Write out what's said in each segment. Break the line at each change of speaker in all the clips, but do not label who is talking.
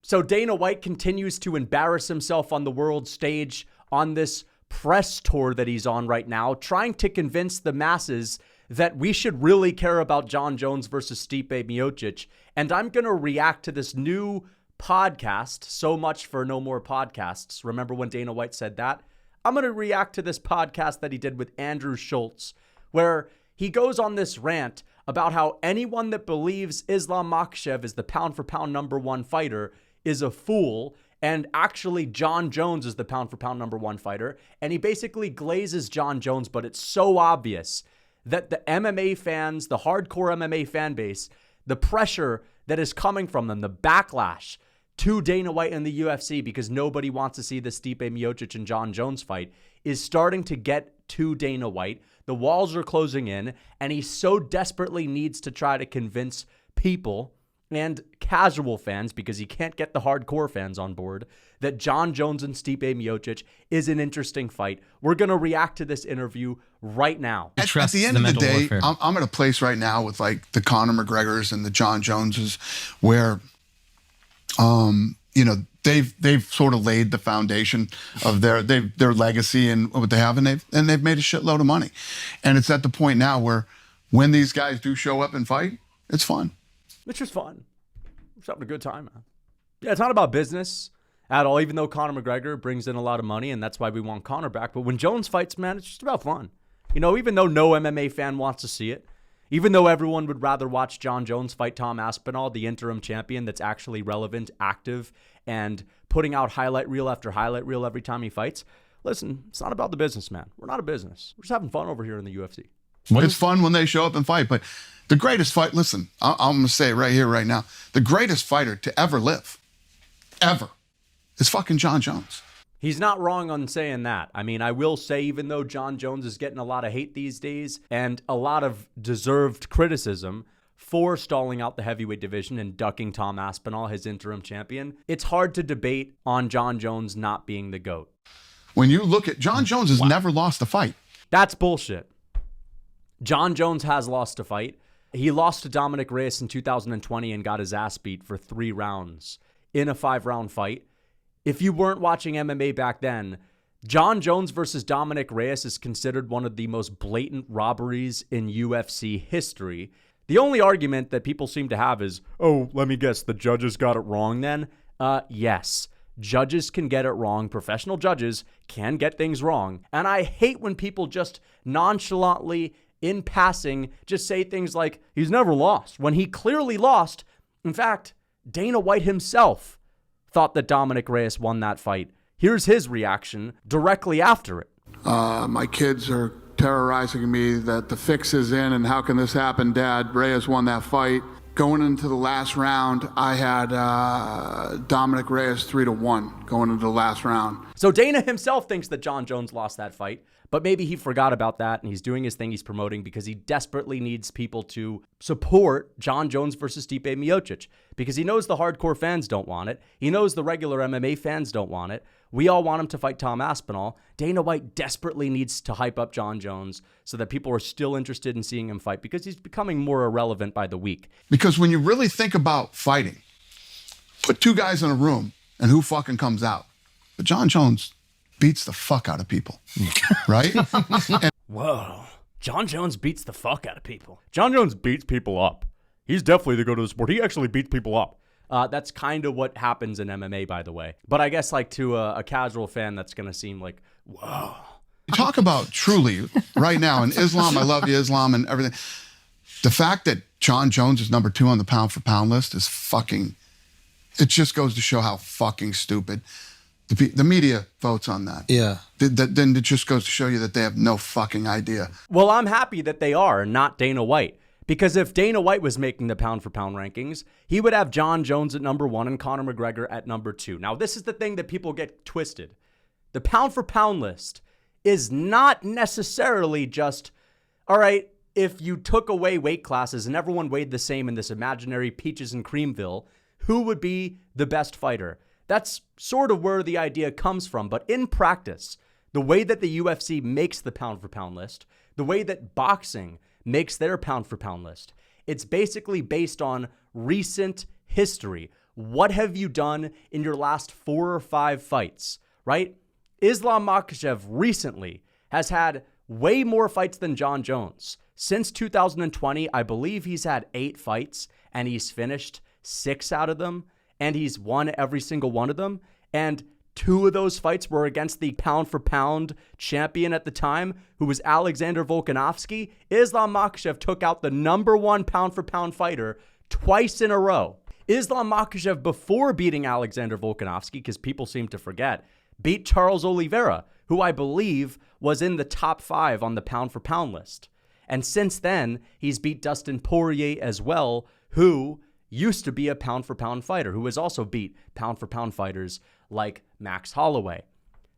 So Dana White continues to embarrass himself on the world stage on this press tour that he's on right now, trying to convince the masses that we should really care about Jon Jones versus Stipe Miocic. And I'm going to react to this new podcast, So Much for No More Podcasts. Remember when Dana White said that? I'm going to react to this podcast that he did with Andrew Schultz, where he goes on this rant about how anyone that believes Islam Makhachev is the pound-for-pound #1 fighter is a fool, and actually Jon Jones is the pound-for-pound #1 fighter, and he basically glazes Jon Jones, but it's so obvious that the MMA fans, the hardcore MMA fan base, the pressure that is coming from them, the backlash to Dana White and the UFC because nobody wants to see the Stipe Miocic and Jon Jones fight is starting to get to Dana White. The walls are closing in, and he so desperately needs to try to convince people and casual fans, because he can't get the hardcore fans on board, that Jon Jones and Stipe Miocic is an interesting fight. We're going to react to this interview right now.
At the end of the day, I'm at a place right now with like the Conor McGregors and the Jon Joneses where, they've sort of laid the foundation of their legacy and what they have, and they've made a shitload of money. And it's at the point now where when these guys do show up and fight, it's fun.
It's just fun. We're just having a good time, man. Yeah, it's not about business at all, even though Conor McGregor brings in a lot of money, and that's why we want Conor back. But when Jones fights, man, it's just about fun. Even though no MMA fan wants to see it, even though everyone would rather watch Jon Jones fight Tom Aspinall, the interim champion that's actually relevant, active, and putting out highlight reel after highlight reel every time he fights. Listen, it's not about the business, man. We're not a business. We're just having fun over here in the UFC.
It's fun when they show up and fight, but the greatest fight, listen, I'm going to say it right here, right now, the greatest fighter to ever live, ever, is fucking Jon Jones.
He's not wrong on saying that. I mean, I will say, even though Jon Jones is getting a lot of hate these days and a lot of deserved criticism for stalling out the heavyweight division and ducking Tom Aspinall, his interim champion, it's hard to debate on Jon Jones not being the GOAT.
When you look at Jon Jones has never lost a fight.
That's bullshit. Jon Jones has lost a fight. He lost to Dominick Reyes in 2020 and got his ass beat for 3 rounds in a 5-round fight. If you weren't watching MMA back then, Jon Jones versus Dominick Reyes is considered one of the most blatant robberies in UFC history. The only argument that people seem to have is, oh, let me guess, the judges got it wrong then? Yes. Judges can get it wrong. Professional judges can get things wrong. And I hate when people just nonchalantly, in passing, just say things like, he's never lost, when he clearly lost. In fact, Dana White himself thought that Dominick Reyes won that fight. Here's his reaction directly after it.
My kids are terrorizing me that the fix is in and how can this happen, Dad? Reyes won that fight. Going into the last round, I had Dominick Reyes 3-1 going into the last round.
So Dana himself thinks that Jon Jones lost that fight, but maybe he forgot about that and he's doing his thing he's promoting because he desperately needs people to support Jon Jones versus Stipe Miocic because he knows the hardcore fans don't want it. He knows the regular MMA fans don't want it. We all want him to fight Tom Aspinall. Dana White desperately needs to hype up Jon Jones so that people are still interested in seeing him fight because he's becoming more irrelevant by the week.
Because when you really think about fighting, put 2 guys in a room and who fucking comes out? But Jon Jones beats the fuck out of people, right?
Whoa. Jon Jones beats the fuck out of people. Jon Jones beats people up. He's definitely the go-to the sport. He actually beats people up. That's kind of what happens in MMA, by the way. But I guess like to a casual fan, that's going to seem like, whoa.
Talk about truly right now in Islam, I love you, Islam, and everything. The fact that Jon Jones is number 2 on the pound-for-pound list is fucking, it just goes to show how fucking stupid the media votes on that.
Yeah.
Then it just goes to show you that they have no fucking idea.
Well, I'm happy that they are, not Dana White. Because if Dana White was making the pound-for-pound rankings, he would have Jon Jones at number 1 and Conor McGregor at number 2. Now, this is the thing that people get twisted. The pound-for-pound list is not necessarily just, all right, if you took away weight classes and everyone weighed the same in this imaginary peaches and creamville, who would be the best fighter? That's sort of where the idea comes from. But in practice, the way that the UFC makes the pound-for-pound list, the way that boxing makes their pound-for-pound list, it's basically based on recent history. what have you done in your last 4 or 5 fights, right? Islam Makhachev recently has had way more fights than Jon Jones. Since 2020, I believe he's had 8 fights, and he's finished 6 out of them, and he's won every single one of them. And 2 of those fights were against the pound-for-pound champion at the time, who was Alexander Volkanovski. Islam Makhachev took out the #1 pound-for-pound fighter twice in a row. Islam Makhachev, before beating Alexander Volkanovski, because people seem to forget, beat Charles Oliveira, who I believe was in the top 5 on the pound-for-pound list. And since then, he's beat Dustin Poirier as well, who used to be a pound-for-pound fighter, who has also beat pound-for-pound fighters like Max Holloway.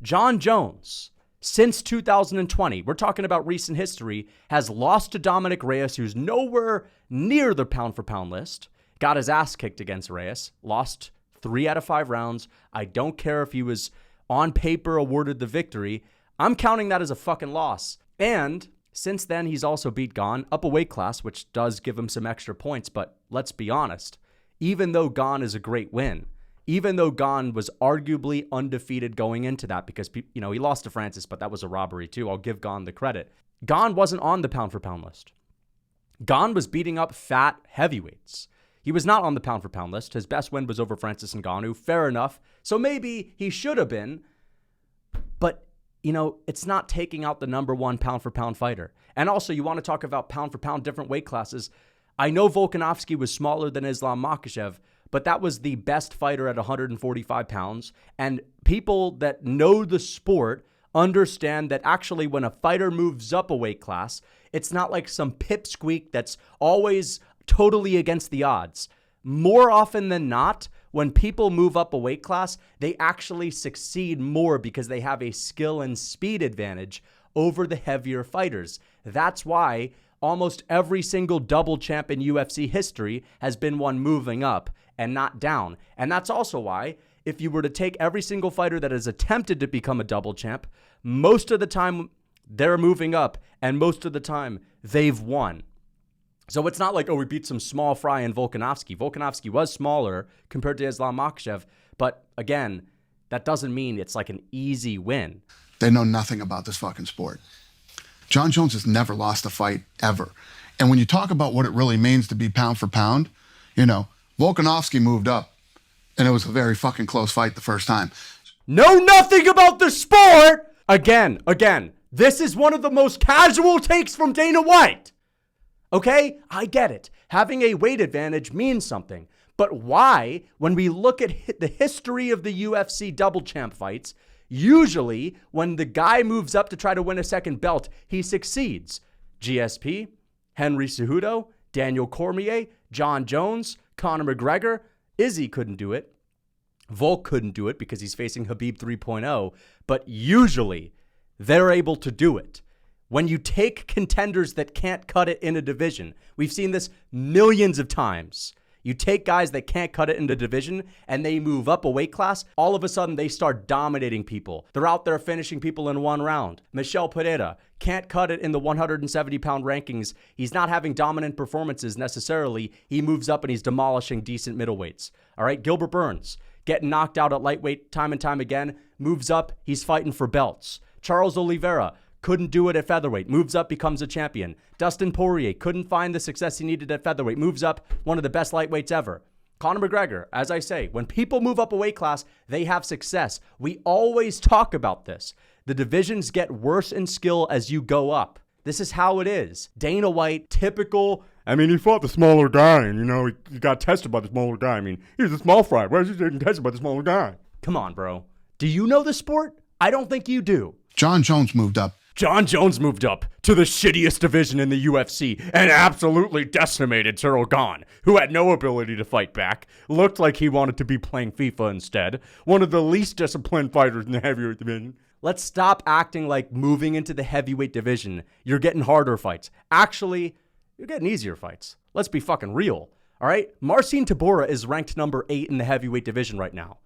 Jon Jones, since 2020, we're talking about recent history, has lost to Dominick Reyes, who's nowhere near the pound-for-pound list, got his ass kicked against Reyes, lost 3 out of 5 rounds. I don't care if he was on paper awarded the victory. I'm counting that as a fucking loss. And since then, he's also beat Gane up a weight class, which does give him some extra points. But let's be honest, even though Gane is a great win, even though Gane was arguably undefeated going into that, because, he lost to Francis, but that was a robbery too. I'll give Gane the credit. Gane wasn't on the pound-for-pound list. Gane was beating up fat heavyweights. He was not on the pound-for-pound list. His best win was over Francis Ngannou. Fair enough. So maybe he should have been. But, it's not taking out the #1 pound-for-pound fighter. And also, you want to talk about pound-for-pound different weight classes. I know Volkanovski was smaller than Islam Makhachev, but that was the best fighter at 145 pounds. And people that know the sport understand that actually when a fighter moves up a weight class, it's not like some pipsqueak that's always totally against the odds. More often than not, when people move up a weight class, they actually succeed more because they have a skill and speed advantage over the heavier fighters. That's why almost every single double champ in UFC history has been one moving up and not down. And that's also why, if you were to take every single fighter that has attempted to become a double champ, most of the time they're moving up, and most of the time they've won. So it's not like, we beat some small fry in Volkanovski. Volkanovski was smaller compared to Islam Makhachev. But again, that doesn't mean it's like an easy win.
They know nothing about this fucking sport. Jon Jones has never lost a fight ever. And when you talk about what it really means to be pound for pound, Volkanovski moved up, and it was a very fucking close fight the first time.
Know nothing about the sport! Again, this is one of the most casual takes from Dana White. Okay, I get it. Having a weight advantage means something. But why, when we look at the history of the UFC double champ fights, usually when the guy moves up to try to win a second belt, he succeeds? GSP, Henry Cejudo, Daniel Cormier, Jon Jones, Conor McGregor. Izzy couldn't do it. Volk couldn't do it because he's facing Khabib 3.0. But usually they're able to do it. When you take contenders that can't cut it in a division, we've seen this millions of times. You take guys that can't cut it in the division and they move up a weight class, all of a sudden they start dominating people. They're out there finishing people in 1 round. Michel Pereira can't cut it in the 170-pound rankings. He's not having dominant performances necessarily. He moves up and he's demolishing decent middleweights. All right, Gilbert Burns getting knocked out at lightweight time and time again, moves up, he's fighting for belts. Charles Oliveira couldn't do it at featherweight, moves up, becomes a champion. Dustin Poirier couldn't find the success he needed at featherweight, moves up, one of the best lightweights ever. Conor McGregor, as I say, when people move up a weight class, they have success. We always talk about this. The divisions get worse in skill as you go up. This is how it is. Dana White, typical.
He fought the smaller guy, and, he got tested by the smaller guy. He was a small fry. Why is he getting tested by the smaller guy?
Come on, bro. Do you know the sport? I don't think you do.
Jon Jones moved up.
Jon Jones moved up to the shittiest division in the UFC and absolutely decimated Cyril Gane, who had no ability to fight back, looked like he wanted to be playing FIFA instead, one of the least disciplined fighters in the heavyweight division.
Let's stop acting like moving into the heavyweight division, you're getting harder fights. Actually, you're getting easier fights. Let's be fucking real, all right? Marcin Tybura is ranked number 8 in the heavyweight division right now.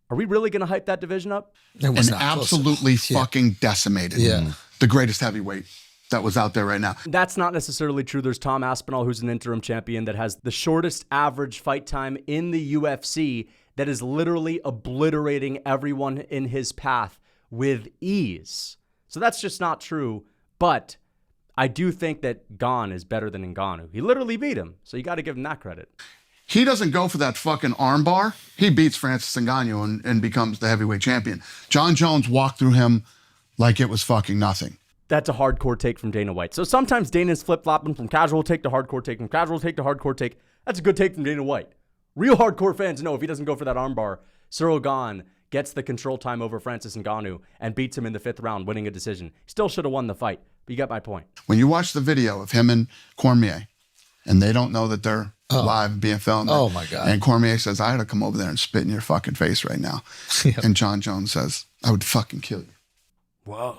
Are we really going to hype that division up?
And absolutely fucking decimated.
Yeah.
The greatest heavyweight that was out there right now.
That's not necessarily true. There's Tom Aspinall, who's an interim champion that has the shortest average fight time in the UFC, that is literally obliterating everyone in his path with ease. So that's just not true. But I do think that Gane is better than Ngannou. He literally beat him. So you got to give him that credit.
He doesn't go for that fucking armbar. He beats Francis Ngannou and becomes the heavyweight champion. Jon Jones walked through him like it was fucking nothing.
That's a hardcore take from Dana White. So sometimes Dana's flip-flopping from casual take to hardcore take, from casual take to hardcore take. That's a good take from Dana White. Real hardcore fans know if he doesn't go for that armbar, Ciryl Gane gets the control time over Francis Ngannou and beats him in the 5th round, winning a decision. Still should have won the fight, but you get my point.
When you watch the video of him and Cormier, and they don't know that they're live being filmed.
Oh, my God.
And Cormier says, I had to come over there and spit in your fucking face right now.
Yep.
And Jon Jones says, I would fucking kill you.
Whoa.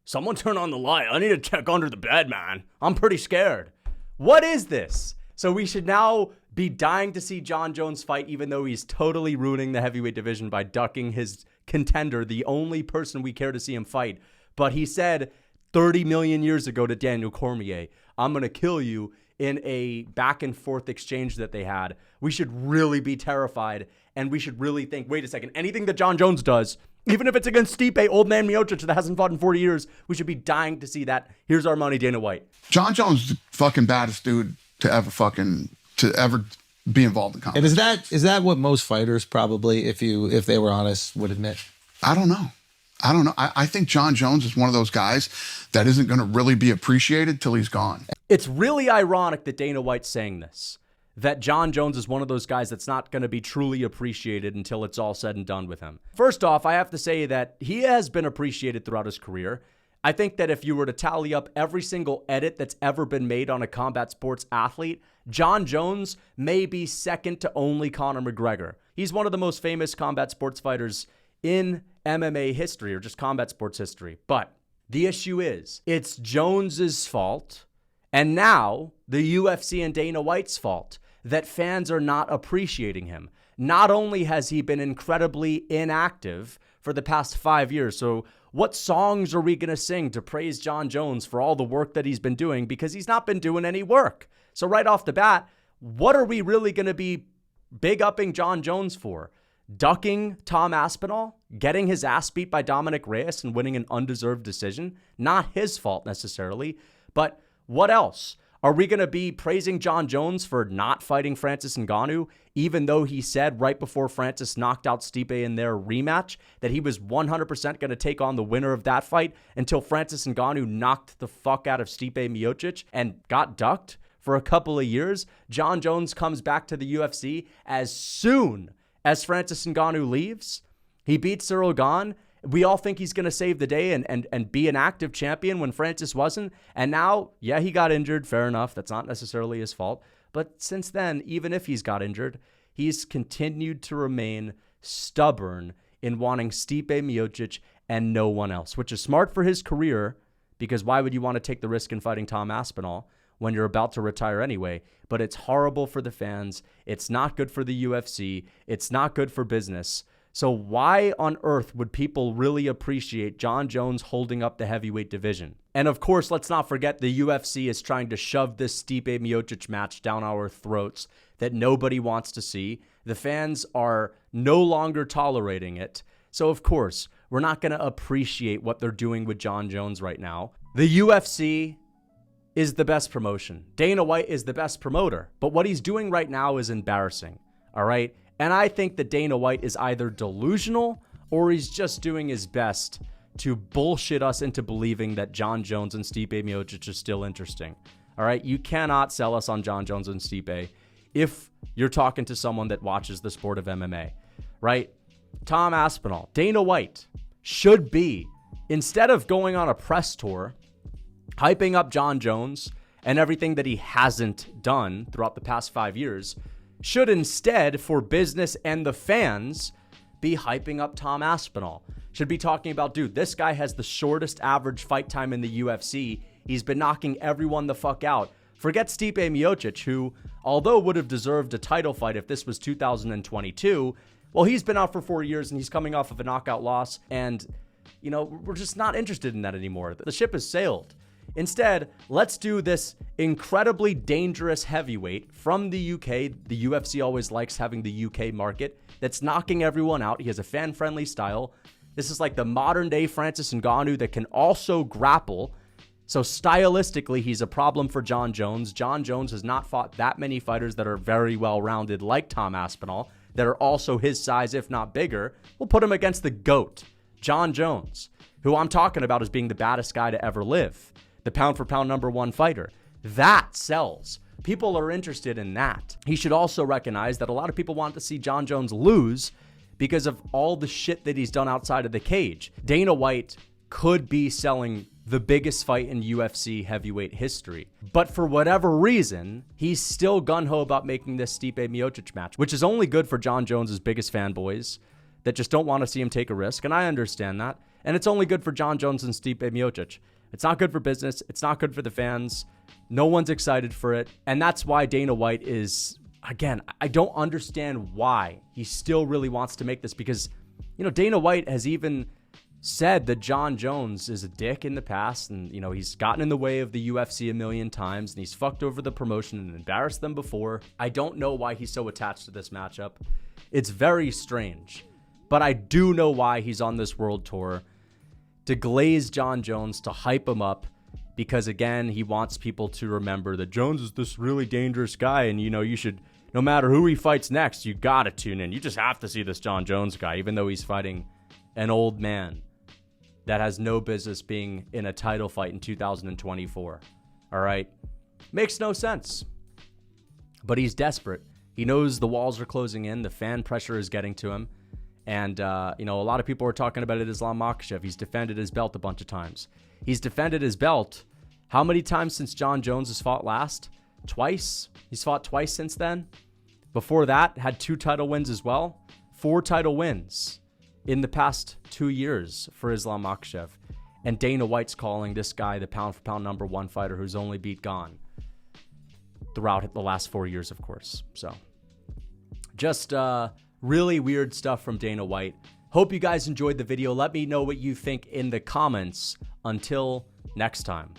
Someone turn on the light. I need to check under the bed, man. I'm pretty scared. What is this? So we should now be dying to see Jon Jones fight, even though he's totally ruining the heavyweight division by ducking his contender, the only person we care to see him fight. But he said 30 million years ago to Daniel Cormier, I'm going to kill you, in a back and forth exchange that they had. We should really be terrified, and we should really think, wait a second, anything that Jon Jones does, even if it's against Stipe, old man Miocic that hasn't fought in 40 years, we should be dying to see that. Here's our money, Dana White.
Jon Jones is the fucking baddest dude to ever be involved in combat.
And is that what most fighters probably, if they were honest, would admit?
I don't know. I think Jon Jones is one of those guys that isn't going to really be appreciated till he's gone.
It's really ironic that Dana White's saying this, that Jon Jones is one of those guys that's not going to be truly appreciated until it's all said and done with him. First off, I have to say that he has been appreciated throughout his career. I think that if you were to tally up every single edit that's ever been made on a combat sports athlete, Jon Jones may be second to only Conor McGregor. He's one of the most famous combat sports fighters in MMA history, or just combat sports history. But the issue is, it's Jones's fault, and now the UFC and Dana White's fault, that fans are not appreciating him. Not only has he been incredibly inactive for the past 5 years, so what songs are we going to sing to praise Jon Jones for all the work that he's been doing? Because he's not been doing any work. So right off the bat, what are we really going to be big-upping Jon Jones for? Ducking Tom Aspinall, getting his ass beat by Dominick Reyes and winning an undeserved decision? Not his fault necessarily, but what else? Are we going to be praising Jon Jones for not fighting Francis Ngannou, even though he said right before Francis knocked out Stipe in their rematch that he was 100% going to take on the winner of that fight until Francis Ngannou knocked the fuck out of Stipe Miocic and got ducked for a couple of years? Jon Jones comes back to the UFC as soon as Francis Ngannou leaves. He beats Ciryl Gane. We all think he's going to save the day and be an active champion when Francis wasn't. And now, yeah, he got injured. Fair enough. That's not necessarily his fault. But since then, even if he's got injured, he's continued to remain stubborn in wanting Stipe Miocic and no one else, which is smart for his career, because why would you want to take the risk in fighting Tom Aspinall when you're about to retire anyway? But it's horrible for the fans. It's not good for the UFC. It's not good for business. So why on earth would people really appreciate Jon Jones holding up the heavyweight division? And of course, let's not forget the UFC is trying to shove this Stipe Miocic match down our throats that nobody wants to see. The fans are no longer tolerating it. So of course, we're not going to appreciate what they're doing with Jon Jones right now. The UFC is the best promotion. Dana White is the best promoter. But what he's doing right now is embarrassing. All right? And I think that Dana White is either delusional or he's just doing his best to bullshit us into believing that Jon Jones and Stipe Miocic are still interesting. All right? You cannot sell us on Jon Jones and Stipe if you're talking to someone that watches the sport of MMA, right? Tom Aspinall, Dana White should be, instead of going on a press tour, hyping up Jon Jones and everything that he hasn't done throughout the past 5 years, should instead, for business and the fans, be hyping up Tom Aspinall. Should be talking about, dude, this guy has the shortest average fight time in the UFC. He's been knocking everyone the fuck out. Forget Stipe Miocic, who, although would have deserved a title fight if this was 2022, well, he's been out for 4 years and he's coming off of a knockout loss. And, you know, we're just not interested in that anymore. The ship has sailed. Instead, let's do this incredibly dangerous heavyweight from the UK. The UFC always likes having the UK market that's knocking everyone out. He has a fan-friendly style. This is like the modern-day Francis Ngannou that can also grapple. So stylistically, he's a problem for Jon Jones. Jon Jones has not fought that many fighters that are very well-rounded like Tom Aspinall, that are also his size, if not bigger. We'll put him against the GOAT, Jon Jones, who I'm talking about as being the baddest guy to ever live, the pound-for-pound #1 fighter. That sells. People are interested in that. He should also recognize that a lot of people want to see Jon Jones lose because of all the shit that he's done outside of the cage. Dana White could be selling the biggest fight in UFC heavyweight history. But for whatever reason, he's still gung-ho about making this Stipe Miocic match, which is only good for Jon Jones' biggest fanboys that just don't want to see him take a risk, and I understand that. And it's only good for Jon Jones and Stipe Miocic. It's not good for business. It's not good for the fans. No one's excited for it. And that's why Dana White is, again, I don't understand why he still really wants to make this, because, you know, Dana White has even said that Jon Jones is a dick in the past, and, you know, he's gotten in the way of the UFC a million times, and he's fucked over the promotion and embarrassed them before. I don't know why he's so attached to this matchup. It's very strange, but I do know why he's on this world tour, to glaze Jon Jones, to hype him up, because, again, he wants people to remember that Jones is this really dangerous guy, and, you know, you should, no matter who he fights next, you gotta tune in. You just have to see this Jon Jones guy, even though he's fighting an old man that has no business being in a title fight in 2024. All right? Makes no sense. But he's desperate. He knows the walls are closing in. The fan pressure is getting to him. And, you know, a lot of people are talking about it. Islam Makhachev, he's defended his belt a bunch of times. He's defended his belt how many times since Jon Jones has fought last? Twice. He's fought twice since then. Before that, had 2 title wins as well. 4 title wins in the past 2 years for Islam Makhachev. And Dana White's calling this guy the pound-for-pound #1 fighter who's only beat Gane throughout the last 4 years, of course. So, just really weird stuff from Dana White. Hope you guys enjoyed the video. Let me know what you think in the comments. Until next time.